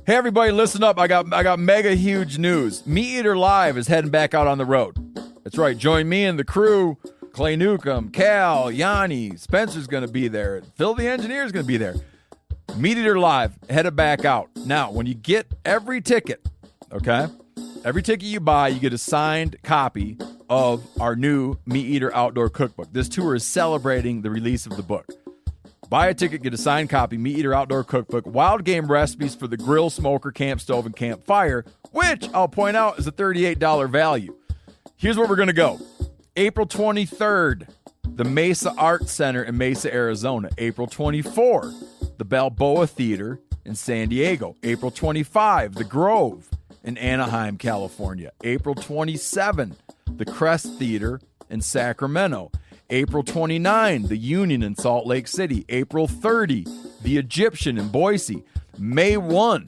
Hey everybody, listen up. I got mega huge news. Meat Eater Live is heading back out on the road. That's right. Join me and the crew. Clay Newcomb, Cal, Yanni, Spencer's going to be there. Phil the engineer's going to be there. Meat Eater Live headed back out. Now, when you get every ticket, okay? Every ticket you buy, you get a signed copy of our new Meat Eater Outdoor Cookbook. This tour is celebrating the release of the book. Buy a ticket, get a signed copy, Meat Eater Outdoor Cookbook, wild game recipes for the grill, smoker, camp stove, and campfire, which I'll point out is a $38 value. Here's where we're going to go. April 23rd, the Mesa Art Center in Mesa, Arizona. April 24, the Balboa Theater in San Diego. April 25, the Grove in Anaheim, California. April 27, the Crest Theater in Sacramento. April 29, the Union in Salt Lake City. April 30, the Egyptian in Boise. May 1,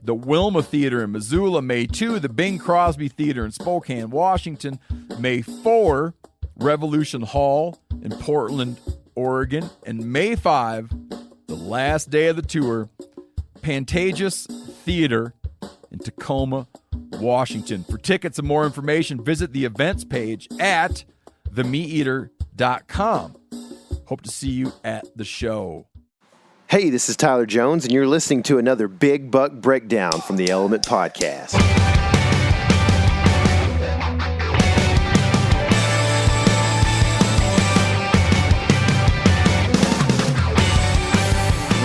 the Wilma Theater in Missoula. May 2, the Bing Crosby Theater in Spokane, Washington. May 4, Revolution Hall in Portland, Oregon. And May 5, the last day of the tour, Pantages Theater in Tacoma, Washington. For tickets and more information, visit the events page at themeateater.com. Hope to see you at the show. Hey, this is Tyler Jones, and you're listening to another Big Buck Breakdown from the Element Podcast.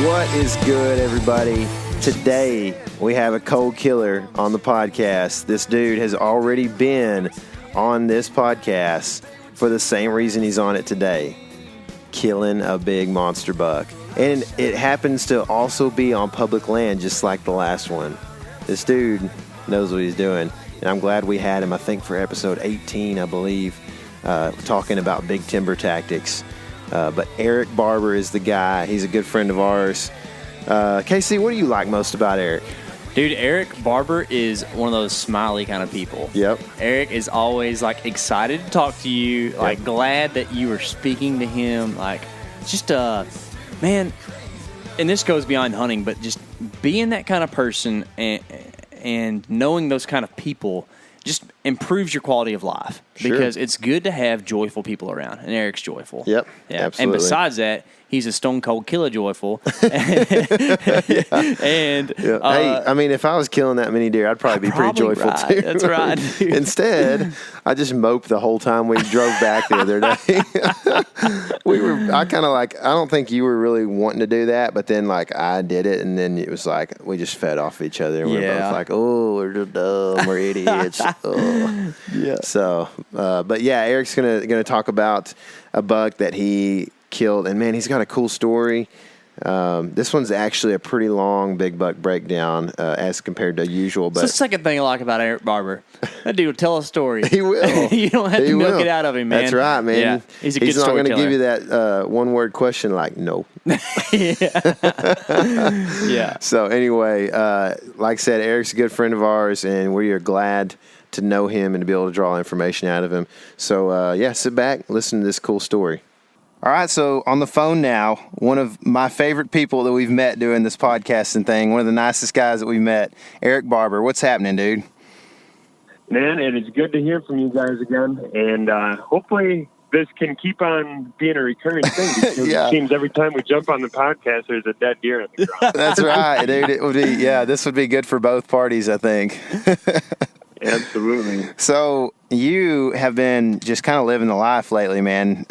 What is good, everybody? Today, we have a cold killer on the podcast. This dude has already been on this podcast for the same reason he's on it today, killing a big monster buck. And it happens to also be on public land, just like the last one. This dude knows what he's doing, and I'm glad we had him, I think, for episode 18, I believe, talking about big timber tactics. But Erik Barber is the guy. He's a good friend of ours. Casey, what do you like most about Erik? Dude, Erik Barber is one of those smiley kind of people. Yep. Erik is always, like, excited to talk to you, like, glad that you are speaking to him. Like, just, man, and this goes beyond hunting, but just being that kind of person and knowing those kind of people just improves your quality of life. Sure. Because it's good to have joyful people around, and Erik's joyful. Yep, yeah. absolutely. And besides that, he's a stone cold killer joyful. And hey, I mean, if I was killing that many deer, I'd probably be pretty joyful right. too. That's right. Dude. Instead, I just moped the whole time we drove back the other day. I kind of like, I don't think you were really wanting to do that, but then like I did it, and then it was like we just fed off each other, and we were both like, oh, we're dumb, we're idiots. Oh. Yeah. So, but yeah, Erik's gonna talk about a buck that he killed, and man, he's got a cool story. This one's actually a pretty long big buck breakdown as compared to usual. But it's the second thing I like about Erik Barber. That dude will tell a story. He will. You don't have to milk it out of him, man. That's right, man. Yeah, he's a good not going to storyteller. give you that one-word question like no. Yeah. So anyway, like I said, Erik's a good friend of ours, and we are glad to know him and to be able to draw information out of him. So yeah, sit back, listen to this cool story. All right, so on the phone now, one of my favorite people that we've met doing this podcasting thing, one of the nicest guys that we've met, Erik Barber. What's happening, dude? Man, it is good to hear from you guys again, and hopefully this can keep on being a recurring thing, because Yeah. it seems every time we jump on the podcast, there's a dead deer on the ground. That's right, dude. It would be, this would be good for both parties, I think. Absolutely. So you have been just kind of living the life lately, man.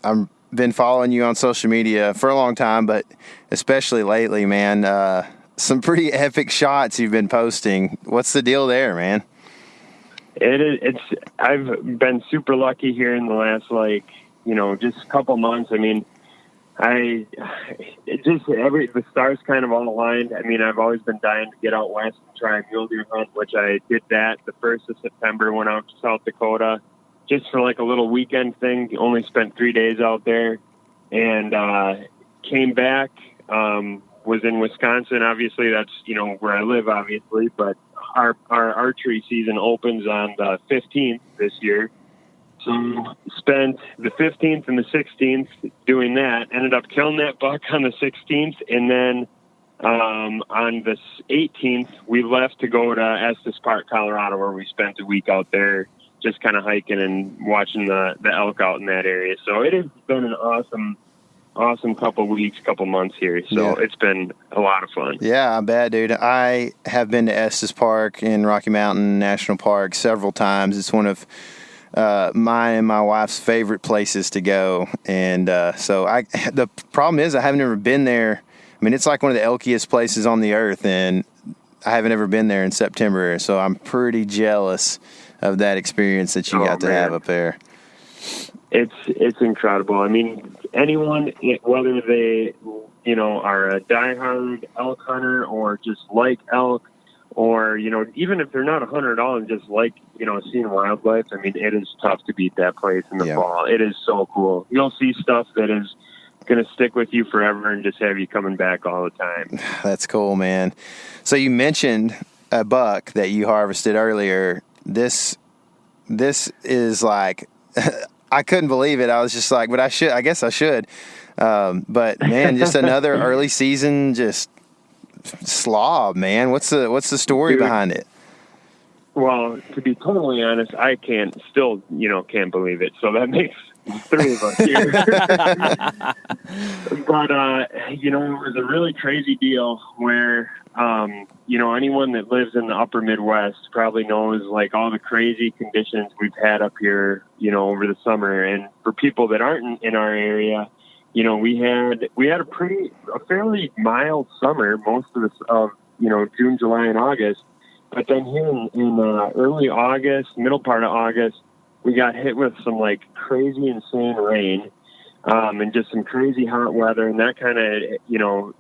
I've been following you on social media for a long time, but especially lately, man. Some pretty epic shots you've been posting. What's the deal there, man? I've been super lucky here in the last, just a couple months. I mean, the stars kind of all aligned. I mean, I've always been dying to get out west and try a mule deer hunt, which I did that the 1st of September, went out to South Dakota just for like a little weekend thing. Only spent 3 days out there, and came back, was in Wisconsin. Obviously, that's, where I live, obviously, but our archery season opens on the 15th this year. So spent the 15th and the 16th doing that. Ended up killing that buck on the 16th, and then On the 18th, we left to go to Estes Park, Colorado, where we spent a week out there just kind of hiking and watching the elk out in that area. So it has been an awesome couple months here. So It's been a lot of fun. Yeah, I bet, dude. I have been to Estes Park in Rocky Mountain National Park several times. It's one of mine and my wife's favorite places to go. And so the problem is I haven't ever been there. I mean, it's like one of the elkiest places on the earth, and I haven't ever been there in September. So I'm pretty jealous of that experience that you got to have up there. It's incredible. I mean, anyone, whether they, are a diehard elk hunter or just like elk, or, even if they're not a hunter at all and just like, seeing wildlife, I mean, it is tough to beat that place in the fall. It is so cool. You'll see stuff that is going to stick with you forever and just have you coming back all the time. That's cool, man. So you mentioned a buck that you harvested earlier. This is like, I couldn't believe it. I was just like, but I guess I should. But man, just another early season, just slob, man. What's the story behind it? Well, to be totally honest, I can't believe it. So that makes 3 of us here. But, it was a really crazy deal where, anyone that lives in the upper Midwest probably knows like all the crazy conditions we've had up here, over the summer. And for people that aren't in our area, we had a fairly mild summer, most of June, July, and August. But then here in early August, middle part of August, we got hit with some like crazy, insane rain, and just some crazy hot weather. And that kind of,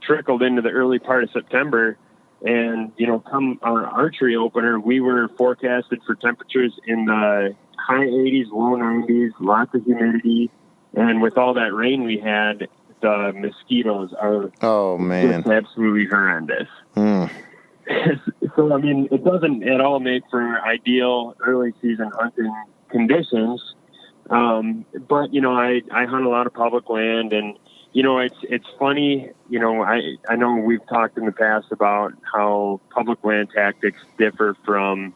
trickled into the early part of September. And, come our archery opener, we were forecasted for temperatures in the high 80s, low 90s, lots of humidity. And with all that rain we had, the mosquitoes are just absolutely horrendous. So, I mean, it doesn't at all make for ideal early season hunting conditions. But, I hunt a lot of public land, and, it's funny, I know we've talked in the past about how public land tactics differ from,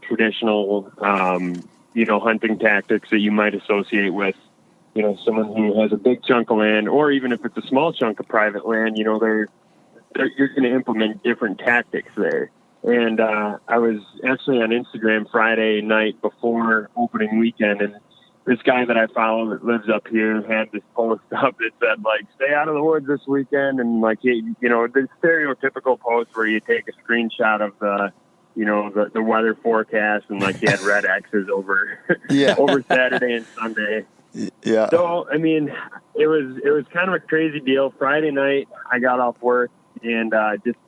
traditional, hunting tactics that you might associate with, someone who has a big chunk of land, or even if it's a small chunk of private land, you're going to implement different tactics there. And I was actually on Instagram Friday night before opening weekend, and this guy that I follow that lives up here had this post up that said, like, stay out of the woods this weekend. And, like, the stereotypical post where you take a screenshot of the weather forecast, and, like, he had red X's over over Saturday and Sunday. Yeah. So, I mean, it was kind of a crazy deal. Friday night, I got off work and just,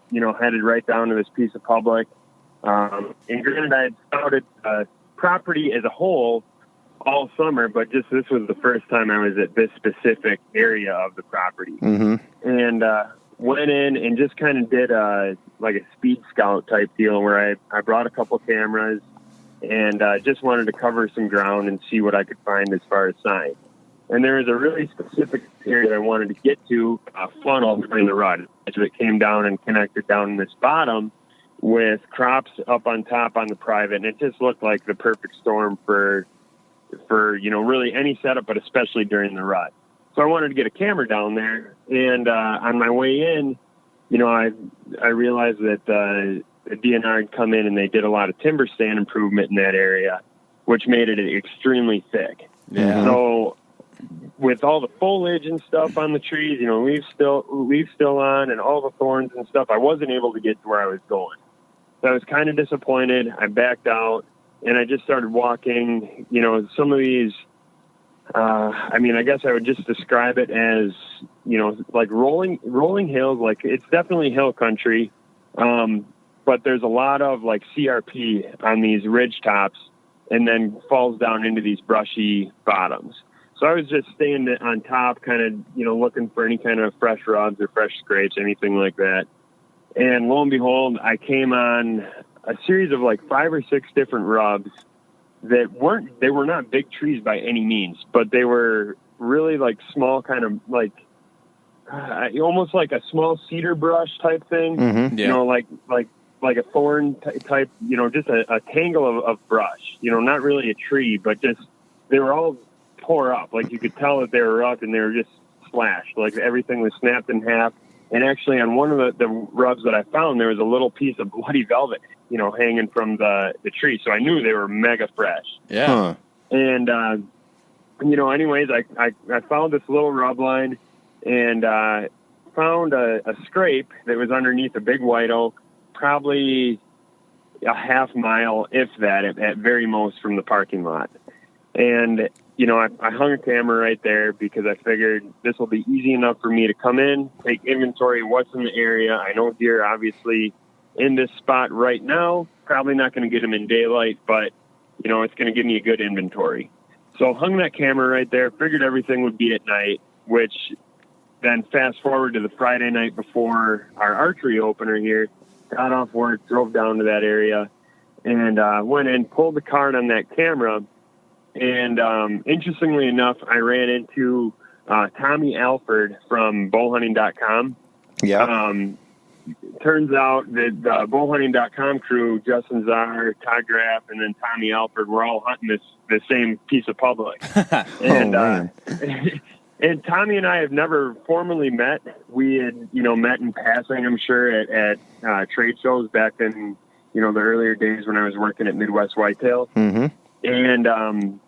headed right down to this piece of public. And granted, I had scouted property as a whole all summer, but just this was the first time I was at this specific area of the property. Mm-hmm. And went in and just kind of did like a speed scout type deal where I brought a couple cameras and just wanted to cover some ground and see what I could find as far as signs. And there was a really specific area I wanted to get to, a funnel during the rut. So it came down and connected down in this bottom with crops up on top on the private. And it just looked like the perfect storm for really any setup, but especially during the rut. So I wanted to get a camera down there. And on my way in, I realized that the DNR had come in and they did a lot of timber stand improvement in that area, which made it extremely thick. Yeah. So with all the foliage and stuff on the trees, leaves still on and all the thorns and stuff, I wasn't able to get to where I was going. So I was kind of disappointed. I backed out and I just started walking, some of these, I guess I would just describe it as, like rolling hills. Like it's definitely hill country. But there's a lot of like CRP on these ridge tops and then falls down into these brushy bottoms. So I was just staying on top, kind of, looking for any kind of fresh rubs or fresh scrapes, anything like that. And lo and behold, I came on a series of like 5 or 6 different rubs that were not big trees by any means, but they were really like small kind of like, almost like a small cedar brush type thing. Mm-hmm. Yeah. You know, like a thorn type. You know, just a tangle of brush. You know, not really a tree, but just they were all tore up. Like you could tell that they were rough and they were just slashed. Like everything was snapped in half. And actually, on one of the rubs that I found, there was a little piece of bloody velvet, you know, hanging from the tree. So I knew they were mega fresh. Yeah. Huh. And, you know, anyways, I found this little rub line and found a scrape that was underneath a big white oak, probably a half mile, if that, at very most from the parking lot. And, you know, I hung a camera right there because I figured this will be easy enough for me to come in, take inventory of what's in the area. I know deer, obviously, in this spot right now, probably not going to get them in daylight, but, you know, it's going to give me a good inventory. So hung that camera right there, figured everything would be at night, which then fast forward to the Friday night before our archery opener here, got off work, drove down to that area, and went in, pulled the card on that camera. And interestingly enough, I ran into Tommy Alford from bowhunting.com. Yeah. Turns out that the bowhunting.com crew, Justin Zahar, Todd Graff, and then Tommy Alford, were all hunting the same piece of public. And and Tommy and I have never formally met. We had, you know, met in passing, I'm sure, at trade shows back in, you know, the earlier days when I was working at Midwest Whitetail. Mm-hmm. And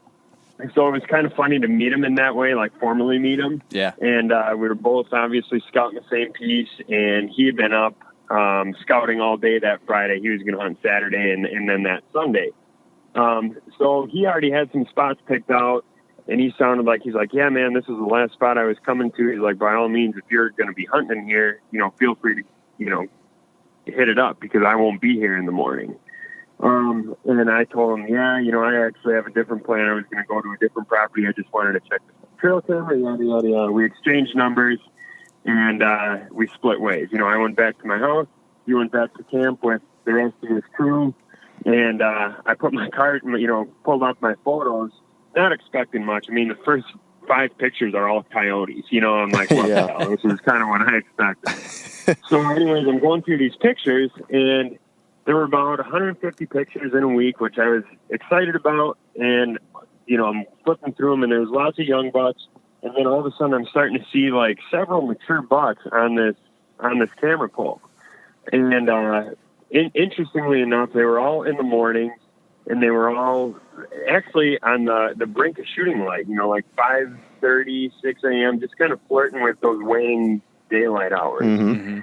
so it was kind of funny to meet him in that way, like formally meet him. Yeah. And we were both obviously scouting the same piece, and he had been up scouting all day that Friday. He was going to hunt Saturday and then that Sunday. So he already had some spots picked out, and he sounded like, he's like, yeah, man, this is the last spot I was coming to. He's like, by all means, if you're going to be hunting here, you know, feel free to, you know, hit it up because I won't be here in the morning. And I told him, yeah, you know, I actually have a different plan. I was going to go to a different property. I just wanted to check the trail camera, yada, yada, yada. We exchanged numbers, and we split ways. You know, I went back to my house. He went back to camp with the rest of his crew. And I put my cart, you know, pulled out my photos, not expecting much. I mean, the first 5 pictures are all coyotes. You know, I'm like, what the hell? This is kind of what I expected. So anyways, I'm going through these pictures, and there were about 150 pictures in a week, which I was excited about. And, you know, I'm flipping through them, and there was lots of young bucks. And then all of a sudden I'm starting to see like several mature bucks on this camera pole. And interestingly enough, they were all in the morning, and they were all actually on the brink of shooting light, you know, like 5:30, 6 a.m., just kind of flirting with those waning daylight hours. Mm-hmm.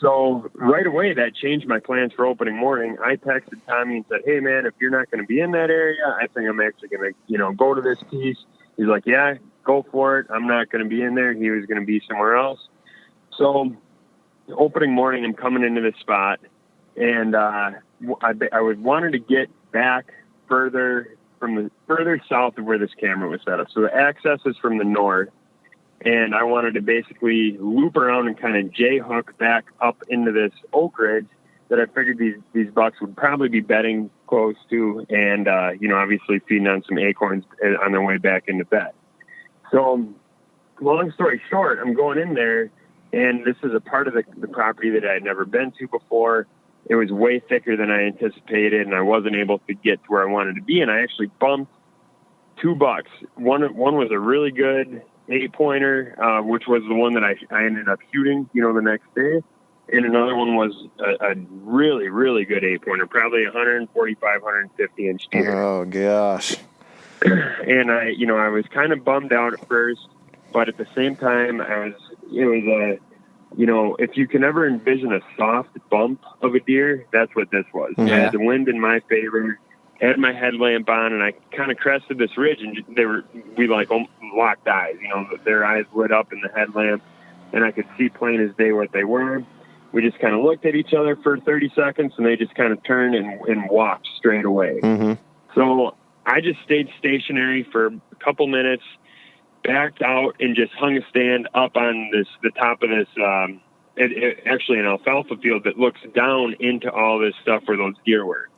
So right away, that changed my plans for opening morning. I texted Tommy and said, hey, man, if you're not going to be in that area, I think I'm actually going to, you know, go to this piece. He's like, yeah, go for it. I'm not going to be in there. He was going to be somewhere else. So opening morning, I'm coming into this spot, and I would wanted to get back further south of where this camera was set up. So the access is from the north. And I wanted to basically loop around and kind of J-hook back up into this oak ridge that I figured these bucks would probably be bedding close to, and, you know, obviously feeding on some acorns on their way back into bed. So long story short, I'm going in there, and this is a part of the property that I had never been to before. It was way thicker than I anticipated, and I wasn't able to get to where I wanted to be, and I actually bumped 2 bucks. One was a really good 8-pointer, which was the one that I ended up shooting, you know, the next day. And another one was a really, really good 8-pointer, probably 145, 150 inch deer. Oh gosh. And I was kind of bummed out at first, but at the same time, if you can ever envision a soft bump of a deer, that's what this was. Yeah. I had the wind in my favor, had my headlamp on, and I kind of crested this ridge, and we locked eyes. You know, their eyes lit up in the headlamp, and I could see plain as day what they were. We just kind of looked at each other for 30 seconds, and they just kind of turned and walked straight away. Mm-hmm. So I just stayed stationary for a couple minutes, backed out, and just hung a stand up on the top of this, actually an alfalfa field that looks down into all this stuff where those deer were.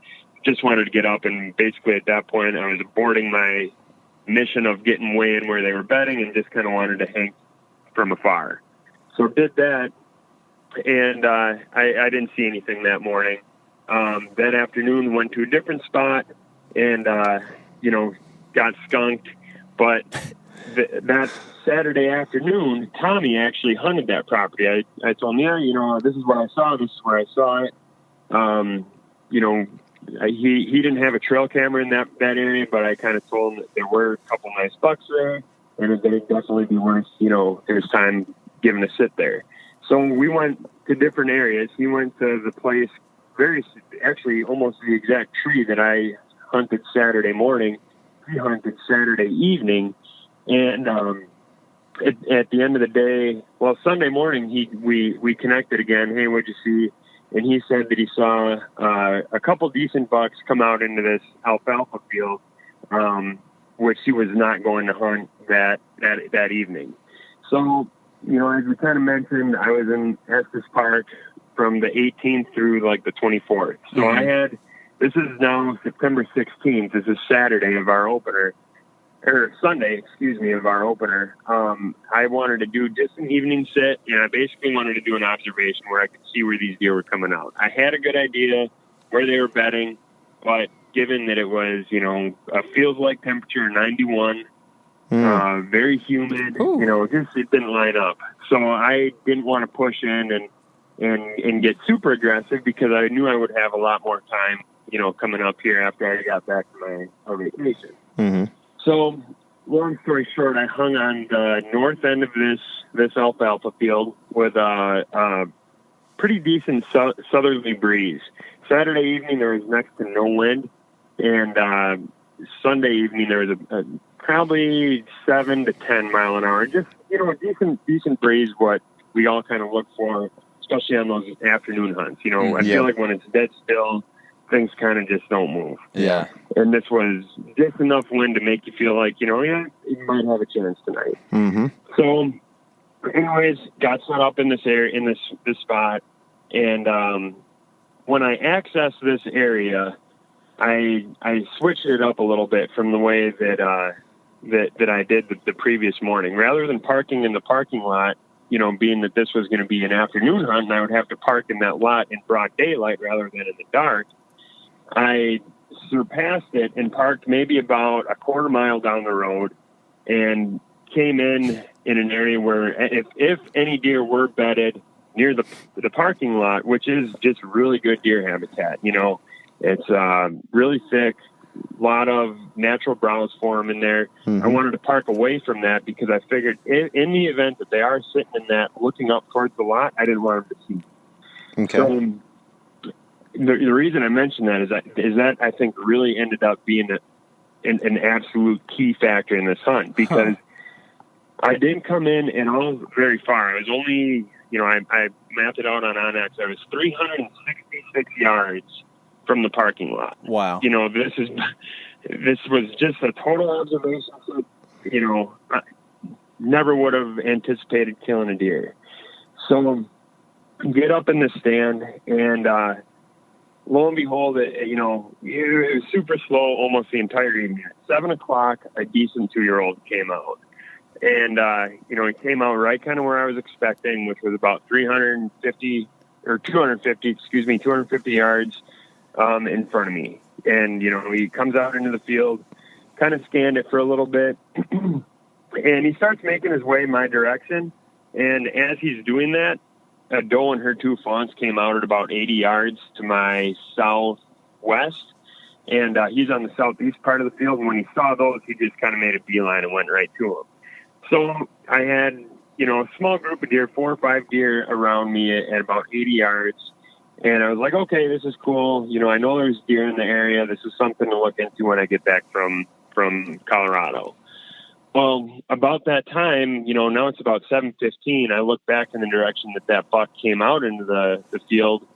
Just wanted to get up, and basically at that point I was aborting my mission of getting way in where they were bedding and just kind of wanted to hang from afar. So did that, and I didn't see anything that morning. That afternoon, went to a different spot, and got skunked. But that Saturday afternoon, Tommy actually hunted that property. I told him, this is what I saw. This is where I saw it. He didn't have a trail camera in that area, but I kind of told him that there were a couple nice bucks there, and that they'd definitely be worth, his time given to sit there. So we went to different areas. He went to the place, actually almost the exact tree that I hunted Saturday morning. He hunted Saturday evening, and at the end of the day, Sunday morning, we connected again. Hey, what'd you see? And he said that he saw a couple decent bucks come out into this alfalfa field, which he was not going to hunt that evening. So, as we kind of mentioned, I was in Estes Park from the 18th through like the 24th. So this is now September 16th. This is Saturday of our opener, or Sunday, of our opener. I wanted to do just an evening sit, and I basically wanted to do an observation where I could see where these deer were coming out. I had a good idea where they were bedding, but given that it was, a feels-like temperature of 91, very humid, it didn't line up. So I didn't want to push in and get super aggressive because I knew I would have a lot more time, coming up here after I got back to my vacation. Mm-hmm. So, long story short, I hung on the north end of this alfalfa field with a pretty decent southerly breeze. Saturday evening, there was next to no wind, and Sunday evening, there was a probably 7 to 10 mile an hour. Just, a decent breeze, what we all kind of look for, especially on those afternoon hunts. I feel like when it's dead still, things kind of just don't move. Yeah. And this was just enough wind to make you feel like, you might have a chance tonight. Mm-hmm. So, anyways, got set up in this area, in this spot. And when I accessed this area, I switched it up a little bit from the way that I did the previous morning. Rather than parking in the parking lot, being that this was going to be an afternoon hunt and I would have to park in that lot in broad daylight rather than in the dark, I surpassed it and parked maybe about a quarter mile down the road and came in an area where if any deer were bedded near the parking lot, which is just really good deer habitat, it's really thick, a lot of natural browse for them in there. Mm-hmm. I wanted to park away from that because I figured in the event that they are sitting in that looking up towards the lot, I didn't want them to see. Okay. So, the reason I mentioned that is that I think really ended up being an absolute key factor in this hunt because I didn't come in at all very far. I was only, I mapped it out on OnX. I was 366 yards from the parking lot. Wow. This was just a total observation. I never would have anticipated killing a deer. So get up in the stand and, lo and behold, it was super slow almost the entire evening. At 7 o'clock, a decent 2-year-old came out. And, he came out right kind of where I was expecting, which was about 250 yards in front of me. And, he comes out into the field, kind of scanned it for a little bit, and he starts making his way my direction. And as he's doing that, a doe and her 2 fawns came out at about 80 yards to my southwest, and he's on the southeast part of the field. And when he saw those, he just kind of made a beeline and went right to them. So I had, a small group of deer, 4 or 5 deer around me at about 80 yards. And I was like, okay, this is cool. I know there's deer in the area. This is something to look into when I get back from Colorado. Well, about that time, now it's about 7:15. I look back in the direction that buck came out into the field,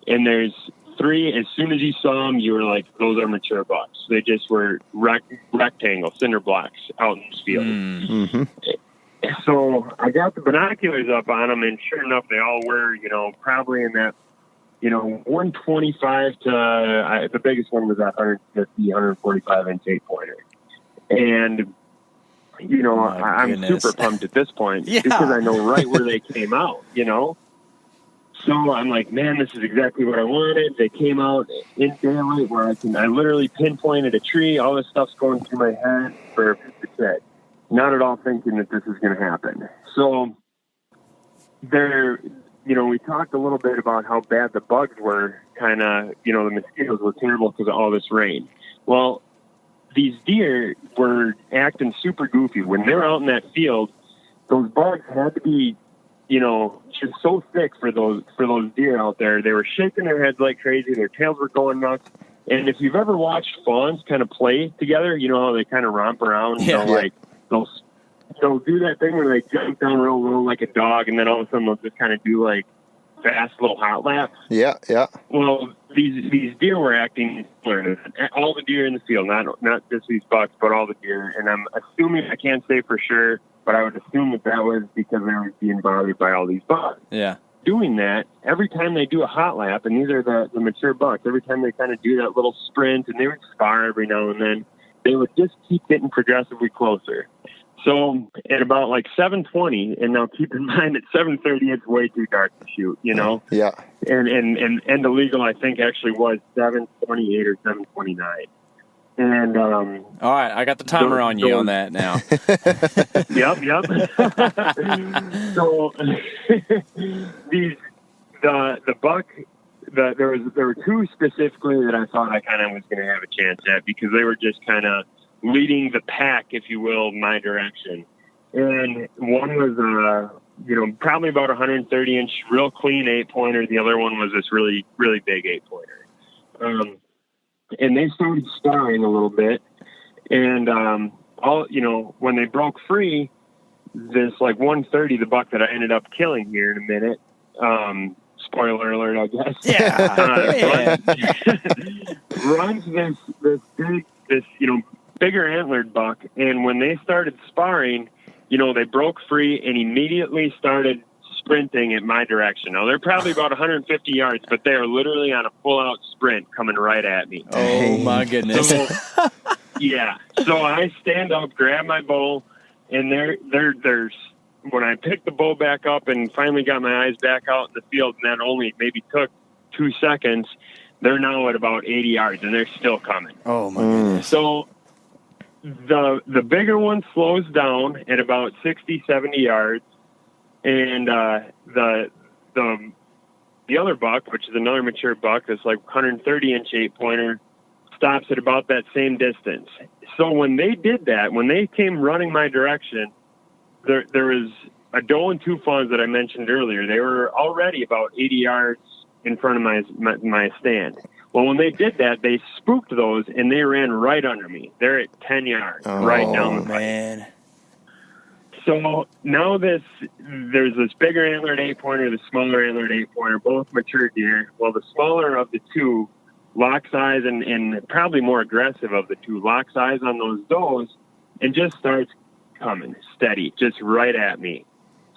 and there's 3. As soon as you saw them, you were like, those are mature bucks. They just were rectangle, cinder blocks out in this field. Mm-hmm. So I got the binoculars up on them, and sure enough, they all were, probably in that, 125 to, the biggest one was that 150, 145 inch 8-pointer. And you know, My I'm goodness. super pumped at this point Yeah. because I know right where they came out, you know? So I'm like, man, this is exactly what I wanted. They came out in daylight where I literally pinpointed a tree. All this stuff's going through my head for a piece of shit. Not at all thinking that this is going to happen. So there, you know, we talked a little bit about how bad the bugs were, kind of, you know, the mosquitoes were terrible because of all this rain. Well, these deer were acting super goofy. When they were out in that field, those bugs had to be, you know, just so thick for those deer out there. They were shaking their heads like crazy. Their tails were going nuts. And if you've ever watched fawns kind of play together, you know how they kind of romp around. Yeah. They'll do that thing where they jump down real low like a dog, and then all of a sudden they'll just kind of do like fast little hot laps. Yeah. Well, these deer were acting similar to that. All the deer in the field, not just these bucks, but all the deer. And I'm assuming, I can't say for sure, but I would assume that was because they were being bothered by all these bucks. Yeah. Doing that, every time they do a hot lap, and these are the mature bucks, every time they kind of do that little sprint, and they would spar every now and then, they would just keep getting progressively closer. So at about like 7:20, and now keep in mind at 7:30 it's way too dark to shoot, you know. Yeah. And illegal, I think, actually was 7:28 or 7:29. And All right, I got the timer on you on that now. Yep. So the buck, there were two specifically that I thought I kind of was going to have a chance at because they were just kind of leading the pack, if you will, my direction. And one was you know, probably about 130-inch, real clean 8-pointer. The other one was this really, really big 8-pointer. And they started sparring a little bit. And you know, when they broke free, this like 130, the buck that I ended up killing here in a minute. Spoiler alert, I guess. Yeah. Runs this you know, bigger antlered buck, and when they started sparring, you know, they broke free and immediately started sprinting in my direction. Now they're probably about 150 yards, but they are literally on a full out sprint coming right at me. Oh my goodness. So, yeah. So I stand up, grab my bow, and there's when I picked the bow back up and finally got my eyes back out in the field, and that only maybe took 2 seconds, they're now at about 80 yards and they're still coming. Oh my goodness. So the bigger one slows down at about 60, 70 yards, and the other buck, which is another mature buck, that's like 130-inch 8-pointer, stops at about that same distance. So when they did that, when they came running my direction, there was a doe and 2 fawns that I mentioned earlier. They were already about 80 yards in front of my stand. Well, when they did that, they spooked those, and they ran right under me. They're at 10 yards, right down the pipe. Man. So now there's this bigger antlered 8-pointer, the smaller antlered 8-pointer, both mature deer. Well, the smaller of the two locks eyes, and probably more aggressive of the two, locks eyes on those does and just starts coming steady, just right at me.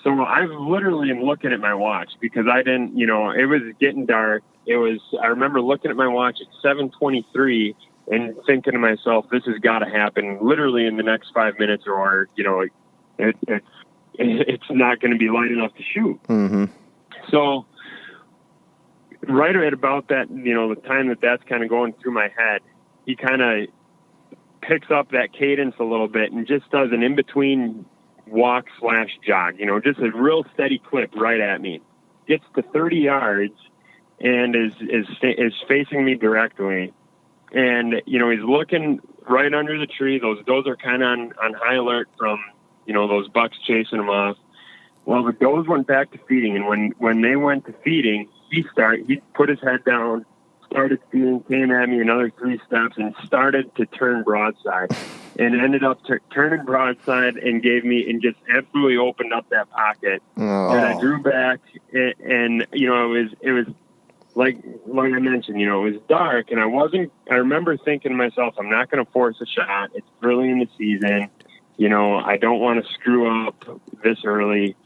So I literally am looking at my watch because I didn't, you know, it was getting dark. I remember looking at my watch at 7:23 and thinking to myself, this has got to happen literally in the next 5 minutes, or, you know, it's not going to be light enough to shoot. Mm-hmm. So right at about that, you know, the time that's kind of going through my head, he kind of picks up that cadence a little bit and just does an in-between walk/jog, you know, just a real steady clip right at me. Gets to 30 yards and is facing me directly. And, you know, he's looking right under the tree. Those are kind of on high alert from, you know, those bucks chasing them off. Well, the does went back to feeding, and when they went to feeding, he put his head down, started feeding, came at me another 3 steps, and started to turn broadside, and ended up turning broadside and just absolutely opened up that pocket. Oh. And I drew back, and you know, it was like I mentioned, you know, it was dark, and I remember thinking to myself, I'm not going to force a shot. It's early in the season. You know, I don't want to screw up this early.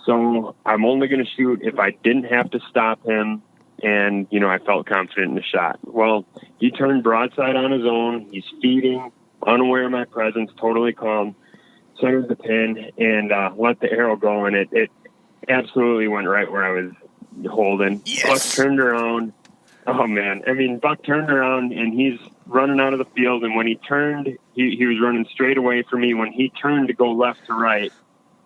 So I'm only going to shoot if I didn't have to stop him. And, you know, I felt confident in the shot. Well, he turned broadside on his own. He's feeding, unaware of my presence, totally calm. centered the pin, and let the arrow go, and it absolutely went right where I was holding. Yes. Buck turned around. Oh, man. I mean, Buck turned around, and he's running out of the field, and when he turned, he was running straight away from me. When he turned to go left to right,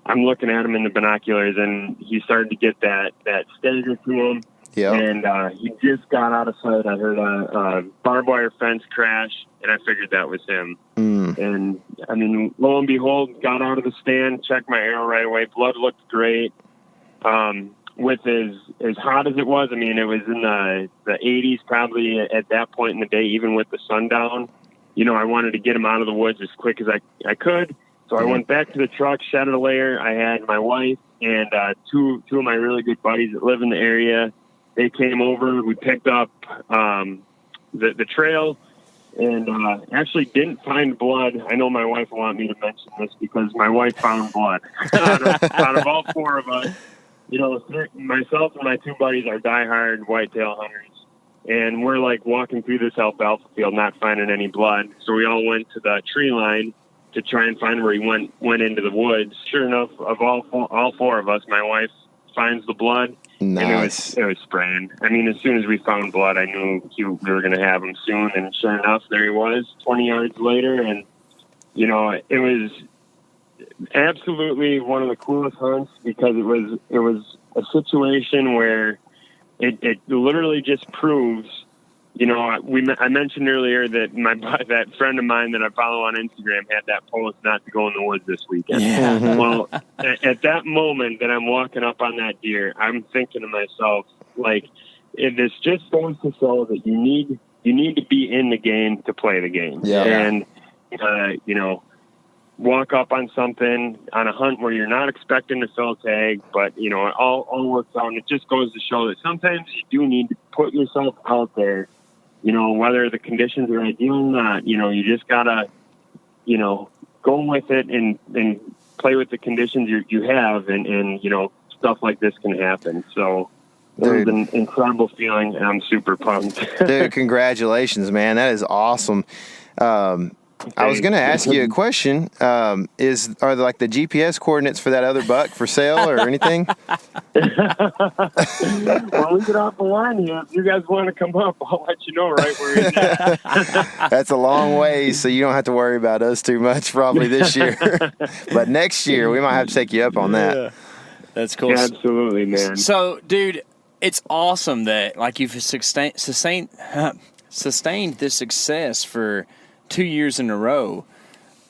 I'm looking at him in the binoculars, and he started to get that stagger to him. Yeah. And he just got out of sight. I heard a barbed wire fence crash, and I figured that was him. And, I mean, lo and behold, got out of the stand, checked my arrow right away. Blood looked great. With as hot as it was, I mean, it was in the 80s probably at that point in the day, even with the sundown. You know, I wanted to get him out of the woods as quick as I could. So I went back to the truck, shedded a layer. I had my wife and two of my really good buddies that live in the area. They came over. We picked up the trail and actually didn't find blood. I know my wife will want me to mention this because my wife found blood. out of all four of us, you know, myself and my two buddies are diehard whitetail hunters. And we're like walking through this alfalfa field, not finding any blood. So we all went to the tree line to try and find where he went into the woods. Sure enough, of all four of us, my wife finds the blood. Nice. And it was spraying. I mean, as soon as we found blood, I knew we were going to have him soon. And sure enough, there he was 20 yards later. And, you know, it was absolutely one of the coolest hunts because it was a situation where it literally just proves, you know, I mentioned earlier that that friend of mine that I follow on Instagram had that post not to go in the woods this weekend. Yeah. Well, at that moment that I'm walking up on that deer, I'm thinking to myself, like, this just goes to show that you need to be in the game to play the game. Yeah. And you know, walk up on something on a hunt where you're not expecting to fill a tag, but you know, it all works out. And it just goes to show that sometimes you do need to put yourself out there. You know, whether the conditions are ideal or not, you know, you just gotta, you know, go with it and play with the conditions you have, and you know, stuff like this can happen. So it was an incredible feeling, and I'm super pumped. Dude, congratulations, man. That is awesome. I was going to ask you a question. Are like the GPS coordinates for that other buck for sale or anything? Well, we get off the line here. If you guys want to come up, I'll let you know right where he's at. That's a long way, so you don't have to worry about us too much probably this year. But next year, we might have to take you up on that. Yeah. That's cool. Yeah, absolutely, man. So, dude, it's awesome that like you've sustained this success for 2 years in a row,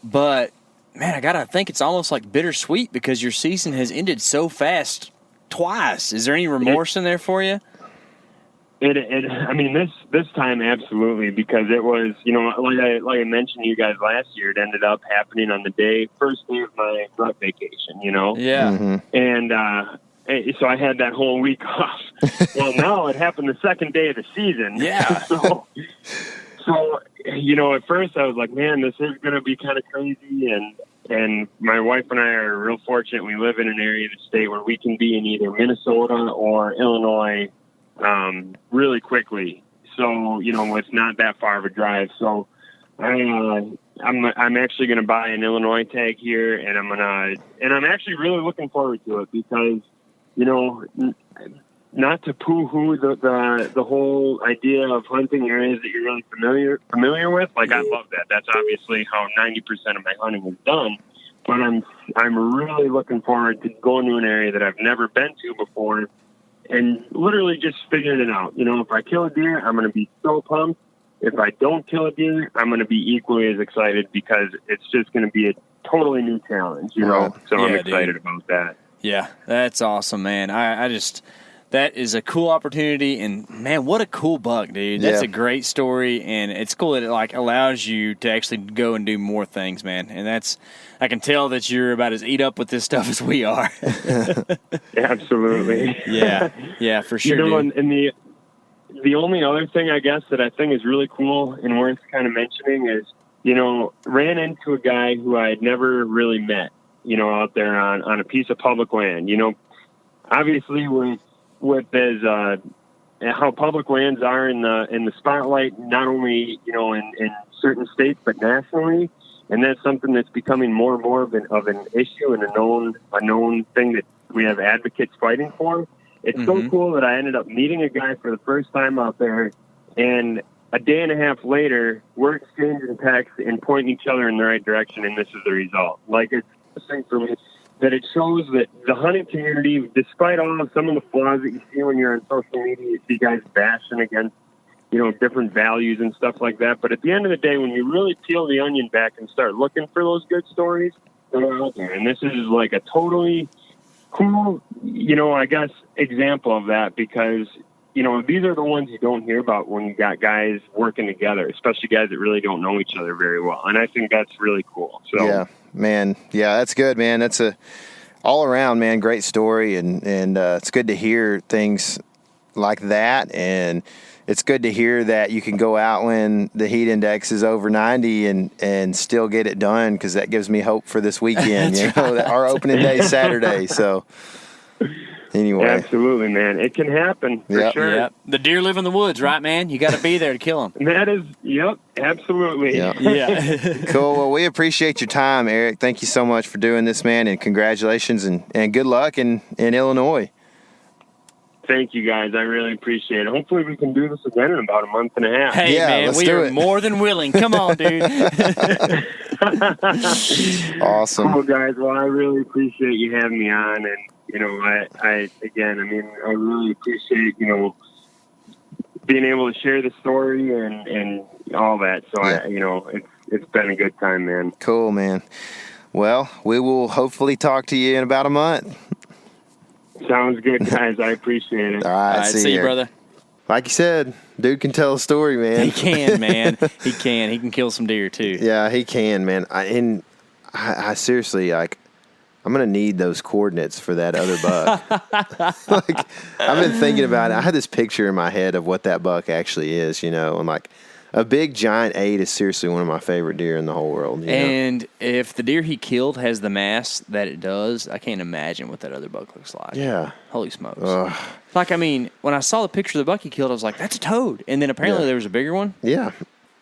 but man, I gotta think it's almost like bittersweet because your season has ended so fast twice. Is there any remorse in there for you? I mean, this time absolutely, because it was, you know, like I mentioned to you guys last year, it ended up happening on the first day of my rut vacation, you know. Yeah. Mm-hmm. And so I had that whole week off. Well, now it happened the second day of the season. Yeah. So, you know, at first I was like, man, this is going to be kind of crazy. And my wife and I are real fortunate. We live in an area of the state where we can be in either Minnesota or Illinois really quickly. So, you know, it's not that far of a drive. So I'm actually going to buy an Illinois tag here, and I'm actually really looking forward to it because, you know, not to poo-hoo the whole idea of hunting areas that you're really familiar with. Like, I love that. That's obviously how 90% of my hunting is done. But I'm really looking forward to going to an area that I've never been to before and literally just figuring it out. You know, if I kill a deer, I'm going to be so pumped. If I don't kill a deer, I'm going to be equally as excited because it's just going to be a totally new challenge, you know? So I'm excited about that. Yeah, that's awesome, man. I just... That is a cool opportunity, and man, what a cool buck, dude. That's a great story, and it's cool that it like allows you to actually go and do more things, man. And I can tell that you're about as eat up with this stuff as we are. Absolutely. Yeah, for sure. You know, and the only other thing I guess that I think is really cool and worth kind of mentioning is, you know, ran into a guy who I had never really met, you know, out there on a piece of public land. You know, obviously with how public lands are in the spotlight, not only, you know, in certain states, but nationally. And that's something that's becoming more and more of an issue and a known thing that we have advocates fighting for. It's so cool that I ended up meeting a guy for the first time out there, and a day and a half later, we're exchanging texts and pointing each other in the right direction, and this is the result. Like, it's a thing for me that it shows that the hunting community, despite all of some of the flaws that you see when you're on social media, you see guys bashing against, different values and stuff like that. But at the end of the day, when you really peel the onion back and start looking for those good stories, they're out there. And this is like a totally cool, I guess, example of that, because, these are the ones you don't hear about when you got guys working together, especially guys that really don't know each other very well. And I think that's really cool. So yeah, man. Yeah, that's good, man. That's a all around, man, great story. And it's good to hear things like that. And it's good to hear that you can go out when the heat index is over 90 and still get it done, because that gives me hope for this weekend. Our opening day is Saturday. So anyway. Absolutely, man. It can happen for sure. Yep. The deer live in the woods, right, man? You got to be there to kill them. That is, absolutely. Yep. Yeah. Cool. Well, we appreciate your time, Erik. Thank you so much for doing this, man, and congratulations and good luck in Illinois. Thank you, guys. I really appreciate it. Hopefully we can do this again in about a month and a half. Hey, yeah, man, we are more than willing. Come on, dude. Awesome. Cool, guys. Well, I really appreciate you having me on. And, I really appreciate, being able to share the story and all that. So, yeah. It's been a good time, man. Cool, man. Well, we will hopefully talk to you in about a month. Sounds good, guys. I appreciate it. All right, see you, brother. Like you said, dude can tell a story, man. He can, man. He can. He can kill some deer, too. Yeah, he can, man. I seriously, I'm going to need those coordinates for that other buck. I've been thinking about it. I had this picture in my head of what that buck actually is, and a big giant 8 is seriously one of my favorite deer in the whole world. And if the deer he killed has the mass that it does, I can't imagine what that other buck looks like. Yeah. Holy smokes. When I saw the picture of the buck he killed, I was like, that's a toad. And then apparently there was a bigger one. Yeah.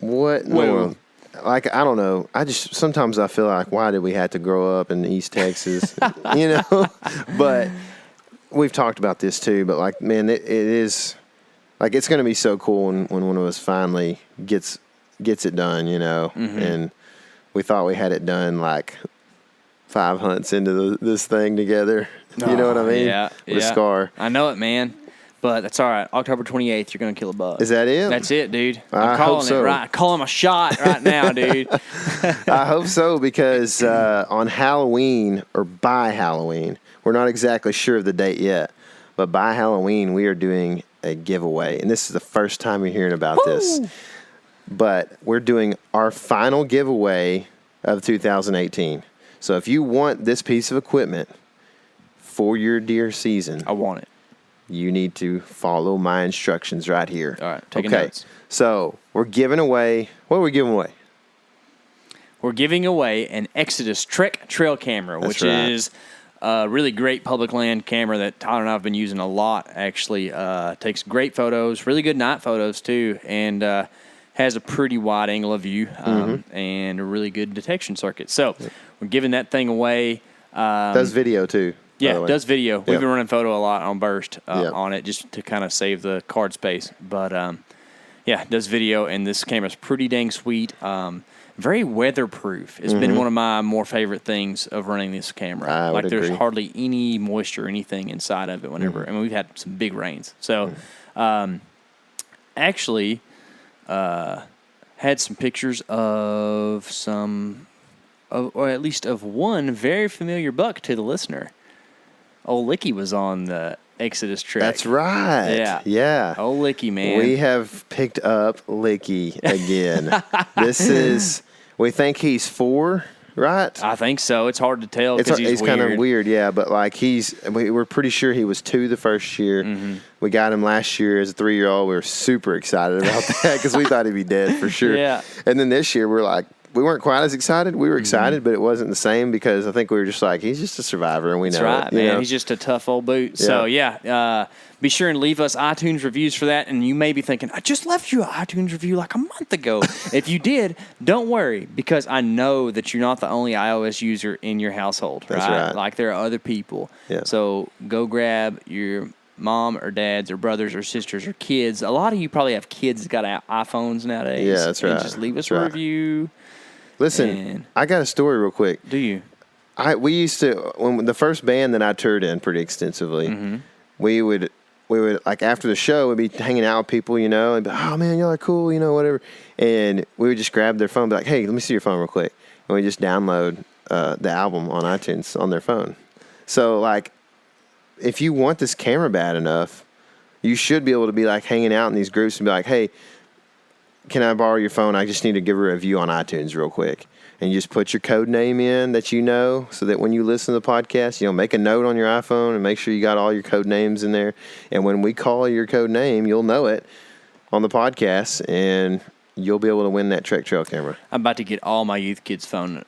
What? No. I don't know. Sometimes I feel like, why did we have to grow up in East Texas? But we've talked about this too, but man, it is... it's going to be so cool when one of us finally gets it done, And we thought we had it done 5 hunts into this thing together. You know what I mean? Yeah. With a scar. I know it, man. But that's all right. October 28th, you're going to kill a buck. Is that it? That's it, dude. I I'm calling hope so. it right. Call him a shot right now, dude. I hope so, because on Halloween, or by Halloween, we're not exactly sure of the date yet, but by Halloween we are doing a giveaway, and this is the first time you're hearing about this, but we're doing our final giveaway of 2018. So if you want this piece of equipment for your deer season, I want it. You need to follow my instructions right here. All right, taking notes. So we're giving away, what are we giving away? We're giving away an Exodus Trek trail camera, which is a really great public land camera that Tyler and I have been using a lot, actually. Takes great photos, really good night photos, too, and has a pretty wide angle of view and a really good detection circuit. So we're giving that thing away. Does video, too. Yeah, it does video. We've been running photo a lot on Burst on it just to kind of save the card space. But, it does video, and this camera's pretty dang sweet. Very weatherproof. It's been one of my more favorite things of running this camera. There's hardly any moisture or anything inside of it whenever. I mean, we've had some big rains. So, actually, had some pictures of or at least of one very familiar buck to the listener. Old Licky was on the Exodus Trek. That's right. Yeah. Old Licky, man. We have picked up Licky again. We think he's 4, right? I think so. It's hard to tell because he's kind of weird, yeah. But we're pretty sure he was 2 the first year. We got him last year as a 3-year-old. We were super excited about that because we thought he'd be dead for sure. Yeah. And then this year we're like, we weren't quite as excited. We were excited, but it wasn't the same because I think we were just like, he's just a survivor, and we know That's right, it, you man. know? He's just a tough old boot. Yeah. So, be sure and leave us iTunes reviews for that. And you may be thinking, I just left you an iTunes review like a month ago. If you did, don't worry, because I know that you're not the only iOS user in your household. That's right. Like there are other people. Yeah. So go grab your mom or dads or brothers or sisters or kids. A lot of you probably have kids that got iPhones nowadays. Yeah, that's right. And just leave us That's a right. review. Listen, And- I got a story real quick. Do you? We used to, when the first band that I toured in pretty extensively, we would like after the show, we'd be hanging out with people, you know, and be, oh man, y'all are cool, you know, whatever. And we would just grab their phone, and be like, hey, let me see your phone real quick. And we just download the album on iTunes on their phone. So like, if you want this camera bad enough, you should be able to be like hanging out in these groups and be like, hey, can I borrow your phone? I just need to give a review on iTunes real quick. And you just put your code name in that you know, so that when you listen to the podcast, you know, make a note on your iPhone and make sure you got all your code names in there. And when we call your code name, you'll know it on the podcast, and you'll be able to win that Trek Trail camera. I'm about to get all my youth kids' phones.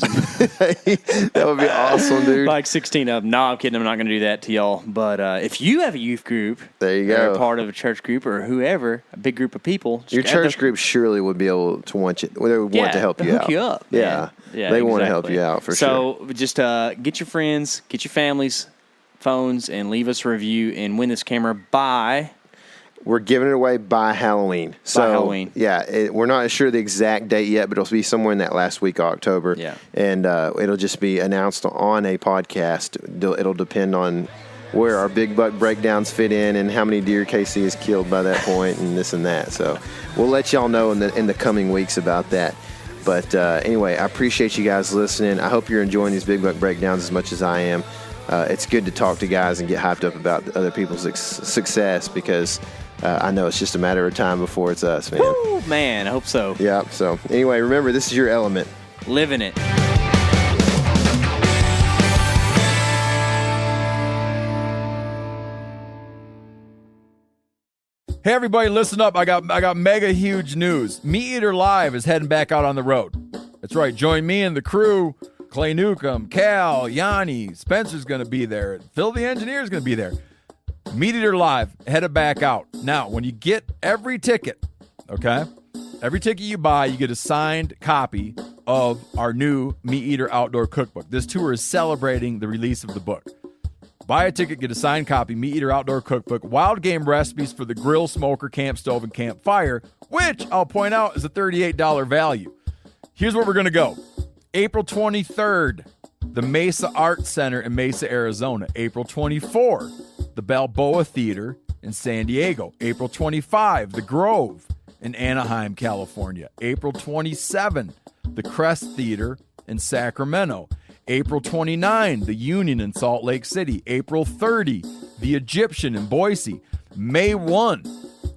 That would be awesome, dude. Like 16 of them. No, I'm kidding. I'm not going to do that to y'all. But if you have a youth group, There you or go. a part of a church group or whoever, a big group of people, just Your grab church the- group surely would be able to want you. Well, they would want to help they'll you hook out. you up. Yeah, man. they want to help exactly. you out for sure. So just get your friends, get your families' phones, and leave us a review and win this camera by. We're giving it away by Halloween. So, Halloween. Yeah, we're not sure the exact date yet, but it'll be somewhere in that last week of October. Yeah. And it'll just be announced on a podcast. It'll depend on where our big buck breakdowns fit in and how many deer Casey has killed by that point and this and that. So we'll let y'all know in the coming weeks about that. But anyway, I appreciate you guys listening. I hope you're enjoying these big buck breakdowns as much as I am. It's good to talk to guys and get hyped up about other people's success, because I know it's just a matter of time before it's us, man. Woo, man, I hope so. Yeah, so anyway, remember, this is your element. Living it. Hey everybody, listen up. I got mega huge news. Meat Eater Live is heading back out on the road. That's right. Join me and the crew. Clay Newcomb, Cal, Yanni, Spencer's going to be there. Phil the engineer's going to be there. Meat Eater Live headed back out. Now, when you get every ticket, okay? Every ticket you buy, you get a signed copy of our new Meat Eater Outdoor Cookbook. This tour is celebrating the release of the book. Buy a ticket, get a signed copy, Meat Eater Outdoor Cookbook, wild game recipes for the grill, smoker, camp stove, and campfire, which I'll point out is a $38 value. Here's where we're going to go. April 23rd, the Mesa Arts Center in Mesa, Arizona. April 24, the Balboa Theater in San Diego. April 25, the Grove in Anaheim, California. April 27, the Crest Theater in Sacramento. April 29, the Union in Salt Lake City. April 30, the Egyptian in Boise. May 1,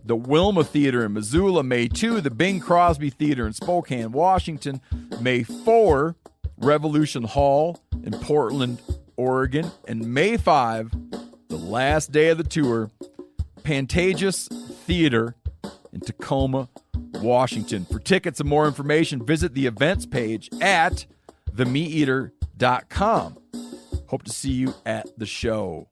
the Wilma Theater in Missoula. May 2, the Bing Crosby Theater in Spokane, Washington. May 4, Revolution Hall in Portland, Oregon. And May 5, the last day of the tour, Pantages Theater in Tacoma, Washington. For tickets and more information, visit the events page at themeateater.com. Hope to see you at the show.